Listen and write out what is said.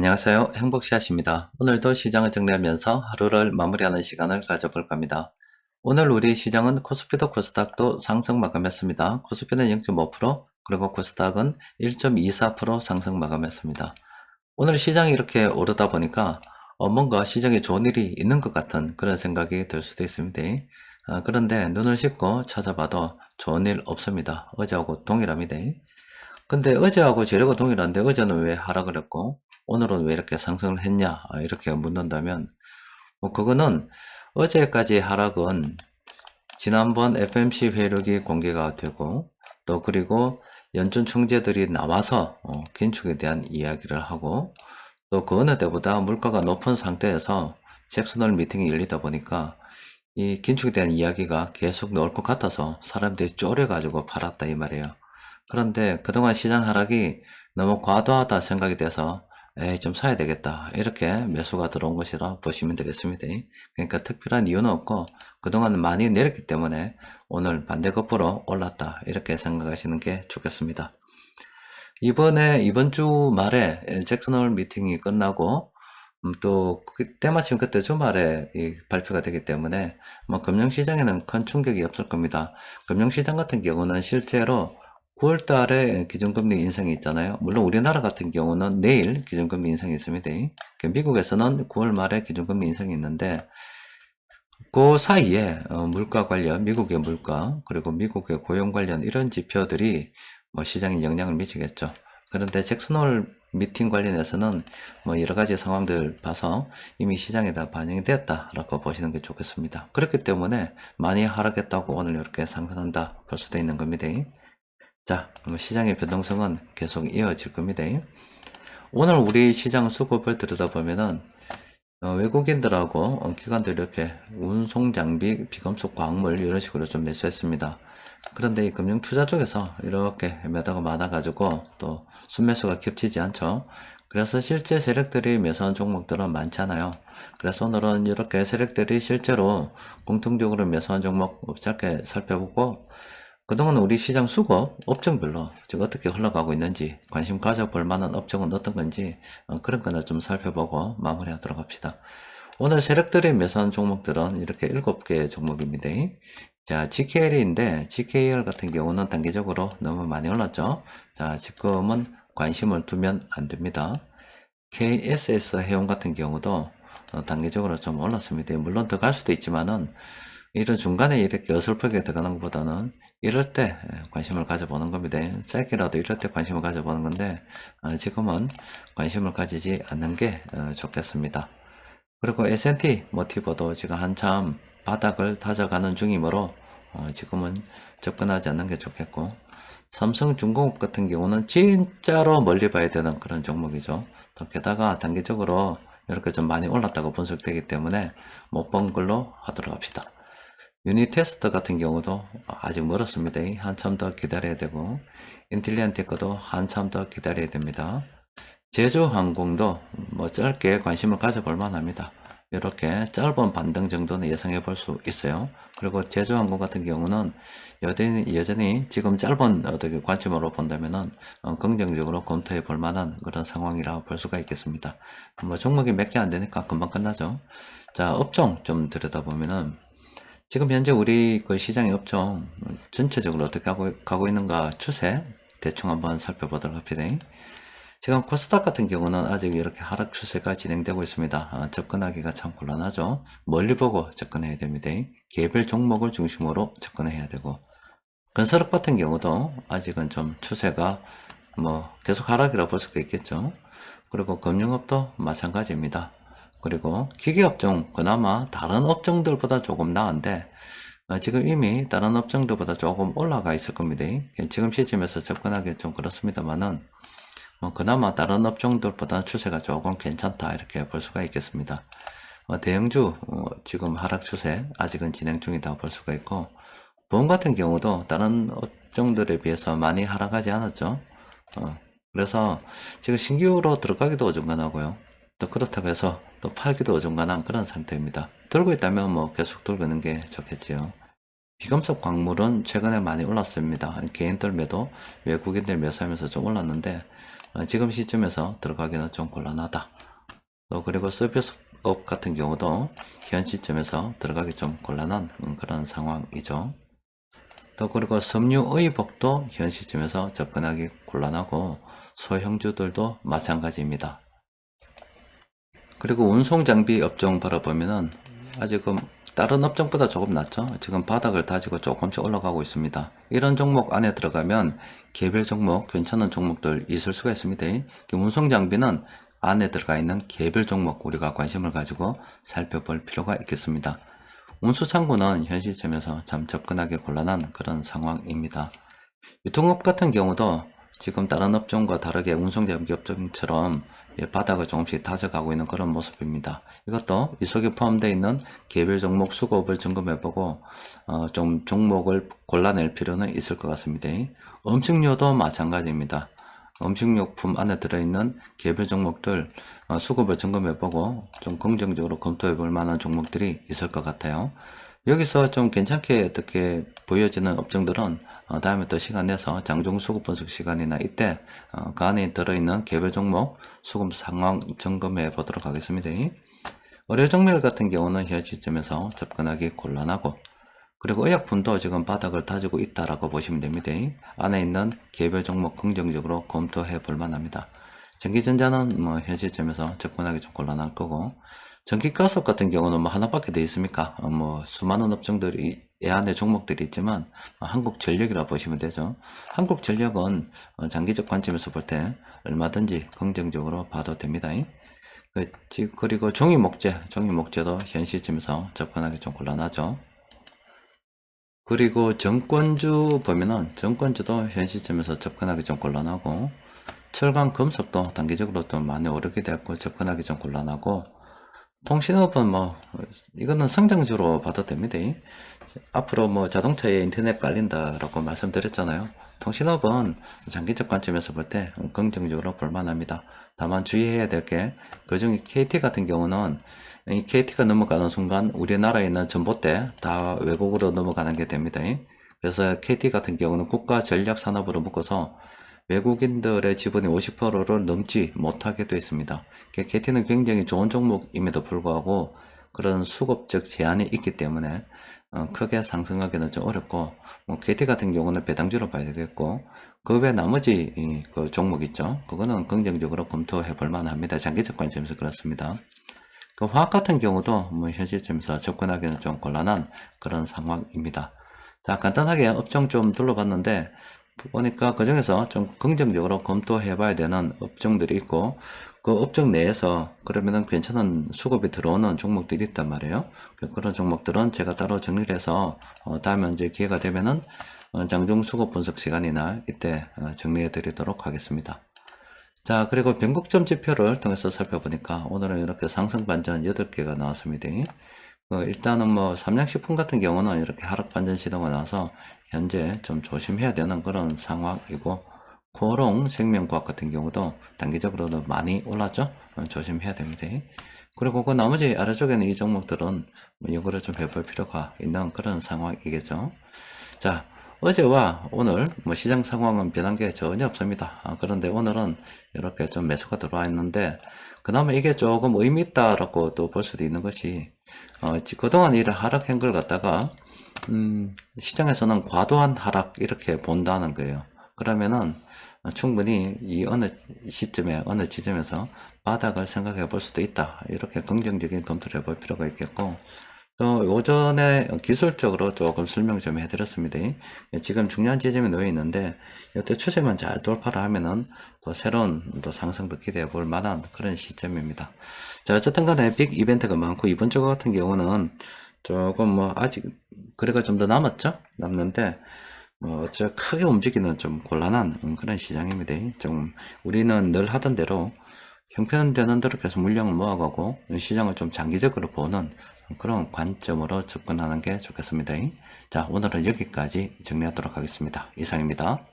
안녕하세요. 행복샷입니다. 오늘도 시장을 정리하면서 하루를 마무리하는 시간을 가져볼까 합니다. 오늘 우리 시장은 코스피도 코스닥도 상승 마감했습니다. 코스피는 0.5%, 그리고 코스닥은 1.24% 상승 마감했습니다. 오늘 시장이 이렇게 오르다 보니까 뭔가 시장에 좋은 일이 있는 것 같은 그런 생각이 들 수도 있습니다. 그런데 눈을 씻고 찾아봐도 좋은 일 없습니다. 어제하고 동일합니다. 근데 어제하고 재료가 동일한데 어제는 왜 하락을 했고 오늘은 왜 이렇게 상승을 했냐 이렇게 묻는다면 그거는 어제까지 하락은 지난번 FMC 회력이 공개가 되고 또 그리고 연준 총재들이 나와서 긴축에 대한 이야기를 하고 또 그 어느 때보다 물가가 높은 상태에서 잭슨홀 미팅이 열리다 보니까 이 긴축에 대한 이야기가 계속 나올 것 같아서 사람들이 쪼려가지고 팔았다 이 말이에요. 그런데 그동안 시장 하락이 너무 과도하다 생각이 돼서 에이 좀 사야 되겠다 이렇게 매수가 들어온 것이라 보시면 되겠습니다. 그러니까 특별한 이유는 없고 그동안 많이 내렸기 때문에 오늘 반대급부로 올랐다 이렇게 생각하시는 게 좋겠습니다. 이번 주 말에 잭슨홀 미팅이 끝나고 또 때마침 그때 주말에 발표가 되기 때문에 뭐 금융시장에는 큰 충격이 없을 겁니다. 금융시장 같은 경우는 실제로 9월 달에 기준금리 인상이 있잖아요. 물론 우리나라 같은 경우는 내일 기준금리 인상이 있습니다. 미국에서는 9월 말에 기준금리 인상이 있는데 그 사이에 물가 관련, 미국의 물가, 그리고 미국의 고용 관련 이런 지표들이 뭐 시장에 영향을 미치겠죠. 그런데 잭슨홀 미팅 관련해서는 뭐 여러 가지 상황들 봐서 이미 시장에 다 반영이 되었다라고 보시는 게 좋겠습니다. 그렇기 때문에 많이 하락했다고 오늘 이렇게 상승한다 볼 수도 있는 겁니다. 자, 시장의 변동성은 계속 이어질 겁니다. 오늘 우리 시장 수급을 들여다보면은 외국인들하고 기관들이 이렇게 운송장비, 비금속 광물 이런 식으로 좀 매수했습니다. 그런데 이 금융투자 쪽에서 이렇게 매도가 많아가지고 또 순매수가 겹치지 않죠. 그래서 실제 세력들이 매수한 종목들은 많잖아요. 그래서 오늘은 이렇게 세력들이 실제로 공통적으로 매수한 종목 짧게 살펴보고 그동안 우리 시장 수급 업종별로 지금 어떻게 흘러가고 있는지 관심 가져볼 만한 업종은 어떤 건지 그런 거는 좀 살펴보고 마무리하도록 합시다. 오늘 세력들이 매수한 종목들은 이렇게 7개 종목입니다. 자, GKL인데 GKL 같은 경우는 단기적으로 너무 많이 올랐죠. 자, 지금은 관심을 두면 안 됩니다. KSS 해운 같은 경우도 단기적으로 좀 올랐습니다. 물론 더 갈 수도 있지만은 이런 중간에 이렇게 어설프게 들어가는 것보다는 이럴 때 관심을 가져보는 겁니다. 짧게라도 이럴 때 관심을 가져보는 건데 지금은 관심을 가지지 않는 게 좋겠습니다. 그리고 S&T 모티버도 지금 한참 바닥을 다져가는 중이므로 지금은 접근하지 않는 게 좋겠고 삼성중공업 같은 경우는 진짜로 멀리 봐야 되는 그런 종목이죠. 또 게다가 단기적으로 이렇게 좀 많이 올랐다고 분석되기 때문에 못 본 걸로 하도록 합시다. 유니테스트 같은 경우도 아직 멀었습니다. 한참 더 기다려야 되고 인텔리안티 거도 한참 더 기다려야 됩니다. 제주항공도 뭐 짧게 관심을 가져볼 만합니다. 이렇게 짧은 반등 정도는 예상해 볼 수 있어요. 그리고 제주항공 같은 경우는 여전히 지금 짧은 어떻게 관점으로 본다면은 긍정적으로 검토해 볼 만한 그런 상황이라 볼 수가 있겠습니다. 뭐 종목이 몇 개 안 되니까 금방 끝나죠. 자, 업종 좀 들여다보면은 지금 현재 우리 그 시장의 업종 전체적으로 어떻게 가고 있는가 추세 대충 한번 살펴보도록 합시다. 지금 코스닥 같은 경우는 아직 이렇게 하락 추세가 진행되고 있습니다. 접근하기가 참 곤란하죠. 멀리 보고 접근해야 됩니다. 개별 종목을 중심으로 접근해야 되고 건설업 같은 경우도 아직은 좀 추세가 뭐 계속 하락이라 볼 수가 있겠죠. 그리고 금융업도 마찬가지입니다. 그리고 기계업종 그나마 다른 업종들보다 조금 나은데 지금 이미 다른 업종들보다 조금 올라가 있을 겁니다. 지금 시점에서 접근하기 좀 그렇습니다만은 그나마 다른 업종들보다 추세가 조금 괜찮다 이렇게 볼 수가 있겠습니다. 대형주 지금 하락 추세 아직은 진행 중이다 볼 수가 있고 보험 같은 경우도 다른 업종들에 비해서 많이 하락하지 않았죠. 그래서 지금 신규로 들어가기도 어중간하고요. 또 그렇다고 해서 또 팔기도 어중간한 그런 상태입니다. 들고 있다면 뭐 계속 들고 있는 게 좋겠지요. 비금속 광물은 최근에 많이 올랐습니다. 개인들 매도, 외국인들 매수하면서 좀 올랐는데 지금 시점에서 들어가기는 좀 곤란하다. 또 그리고 서비스업 같은 경우도 현 시점에서 들어가기 좀 곤란한 그런 상황이죠. 또 그리고 섬유의복도 현 시점에서 접근하기 곤란하고 소형주들도 마찬가지입니다. 그리고 운송장비 업종 바라보면은 아직은 다른 업종보다 조금 낫죠. 지금 바닥을 다지고 조금씩 올라가고 있습니다. 이런 종목 안에 들어가면 개별 종목, 괜찮은 종목들 있을 수가 있습니다. 운송장비는 안에 들어가 있는 개별 종목 우리가 관심을 가지고 살펴볼 필요가 있겠습니다. 운수창고는 현 시점에서 참 접근하기 곤란한 그런 상황입니다. 유통업 같은 경우도 지금 다른 업종과 다르게 운송장비 업종처럼 바닥을 조금씩 다져가고 있는 그런 모습입니다. 이것도 이 속에 포함되어 있는 개별 종목 수급을 점검해보고 좀 종목을 골라낼 필요는 있을 것 같습니다. 음식료도 마찬가지입니다. 음식료품 안에 들어있는 개별 종목들 수급을 점검해보고 좀 긍정적으로 검토해볼 만한 종목들이 있을 것 같아요. 여기서 좀 괜찮게 어떻게 보여지는 업종들은 다음에 또 시간 내서 장중 수급 분석 시간이나 이때 그 안에 들어있는 개별 종목 수급 상황 점검해 보도록 하겠습니다. 의료정밀 같은 경우는 현 시점에서 접근하기 곤란하고, 그리고 의약품도 지금 바닥을 다지고 있다라고 보시면 됩니다. 안에 있는 개별 종목 긍정적으로 검토해 볼 만합니다. 전기전자는 현 시점에서 접근하기 좀 곤란할 거고, 전기가스 같은 경우는 하나밖에 돼 있습니까? 수많은 업종들이 안에 종목들이 있지만 한국전력이라 보시면 되죠. 한국전력은 장기적 관점에서 볼 때 얼마든지 긍정적으로 봐도 됩니다. 그리고 종이목재도 현 시점에서 접근하기 좀 곤란하죠. 그리고 정권주 보면은 정권주도 현 시점에서 접근하기 좀 곤란하고, 철강 금속도 단기적으로 또 많이 오르게 되었고 접근하기 좀 곤란하고, 통신업은 이거는 성장주로 봐도 됩니다. 앞으로 자동차에 인터넷 깔린다라고 말씀드렸잖아요. 통신업은 장기적 관점에서 볼 때 긍정적으로 볼만합니다. 다만 주의해야 될 게, 그중에 KT 같은 경우는 이 KT가 넘어가는 순간 우리나라에 있는 전봇대 다 외국으로 넘어가는 게 됩니다. 그래서 KT 같은 경우는 국가 전략 산업으로 묶어서 외국인들의 지분이 50%를 넘지 못하게 되어 있습니다. KT는 굉장히 좋은 종목임에도 불구하고 그런 수급적 제한이 있기 때문에 크게 상승하기는 좀 어렵고, KT 같은 경우는 배당주로 봐야 되겠고, 그 외 나머지 그 종목 있죠. 그거는 긍정적으로 검토해 볼 만합니다. 장기적 관점에서 그렇습니다. 그 화학 같은 경우도 현 시점에서 접근하기는 좀 곤란한 그런 상황입니다. 자, 간단하게 업종 좀 둘러봤는데, 보니까 그 중에서 좀 긍정적으로 검토해 봐야 되는 업종들이 있고, 그 업종 내에서 그러면은 괜찮은 수급이 들어오는 종목들이 있단 말이에요. 그런 종목들은 제가 따로 정리를 해서 다음에 이제 기회가 되면은 장중 수급 분석 시간이나 이때 정리해 드리도록 하겠습니다. 자, 그리고 변곡점 지표를 통해서 살펴보니까 오늘은 이렇게 상승 반전 8개가 나왔습니다. 일단은 삼양식품 같은 경우는 이렇게 하락 반전 시도가 나와서 현재 좀 조심해야 되는 그런 상황이고, 코오롱 생명과학 같은 경우도 단기적으로도 많이 올랐죠. 조심해야 됩니다. 그리고 그 나머지 아래쪽에는 이 종목들은 연구를 좀 해볼 필요가 있는 그런 상황이겠죠. 자, 어제와 오늘 시장 상황은 변한 게 전혀 없습니다. 그런데 오늘은 이렇게 좀 매수가 들어와 있는데, 그나마 이게 조금 의미 있다라고 또 볼 수도 있는 것이, 그동안 이런 하락 행글 갖다가 시장에서는 과도한 하락 이렇게 본다는 거예요. 그러면은 충분히 이 어느 시점에 어느 지점에서 바닥을 생각해 볼 수도 있다, 이렇게 긍정적인 검토를 해볼 필요가 있겠고, 또 오전에 기술적으로 조금 설명 좀 해드렸습니다. 지금 중요한 지점에 놓여 있는데 이때 추세만 잘 돌파를 하면은 또 새로운 또 상승도 기대해 볼 만한 그런 시점입니다. 자, 어쨌든 간에 빅 이벤트가 많고, 이번 주 같은 경우는 조금 아직 거래가 좀 더 남는데 크게 움직이는 좀 곤란한 그런 시장입니다. 좀 우리는 늘 하던 대로 형편되는 대로 계속 물량을 모아가고 시장을 좀 장기적으로 보는 그런 관점으로 접근하는 게 좋겠습니다. 자, 오늘은 여기까지 정리하도록 하겠습니다. 이상입니다.